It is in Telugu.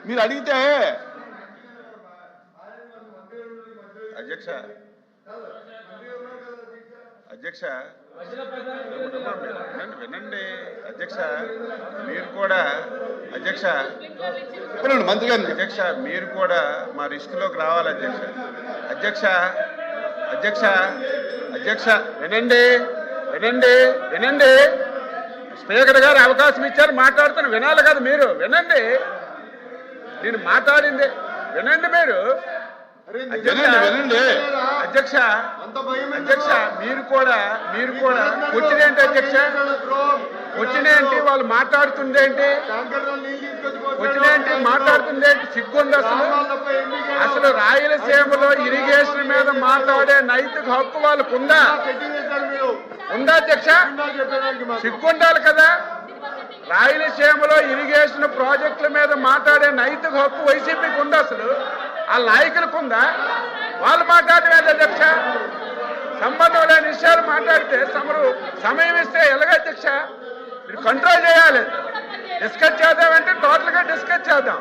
మీరు అడిగితే అధ్యక్ష అధ్యక్ష వినండి అధ్యక్ష మీరు కూడా అధ్యక్ష మంత్రి గారిని అధ్యక్ష మీరు కూడా మా రిస్క్లోకి రావాలి అధ్యక్ష అధ్యక్ష అధ్యక్ష అధ్యక్ష వినండి వినండి వినండి స్పీకర్ గారు అవకాశం ఇచ్చారు మాట్లాడుతున్న వినాలి కదా మీరు వినండి నేను మాట్లాడింది వినండి మీరు వినండి అధ్యక్ష అధ్యక్ష మీరు కూడా వచ్చినేంటి అధ్యక్ష వచ్చినేంటి వాళ్ళు మాట్లాడుతుందేంటి వచ్చినేంటి మాట్లాడుతుందేంటి సిగ్గుంది అసలు రాయలసీమలో ఇరిగేషన్ మీద మాట్లాడే నైతిక హక్కు వాళ్ళకు ఉందా అధ్యక్ష సిగ్గుండాలి కదా రాయలసీమలో ఇరిగేషన్ ప్రాజెక్టుల మీద మాట్లాడే నైతిక హక్కు వైసీపీకి ఉందా అసలు ఆ నాయకులకు ఉందా వాళ్ళు మాట్లాడలేదు అధ్యక్ష సంబంధం లేని విషయాలు మాట్లాడితే సమయం ఇస్తే ఎలాగ అధ్యక్ష మీరు కంట్రోల్ చేయాలి డిస్కస్ చేద్దామంటే టోటల్గా డిస్కస్ చేద్దాం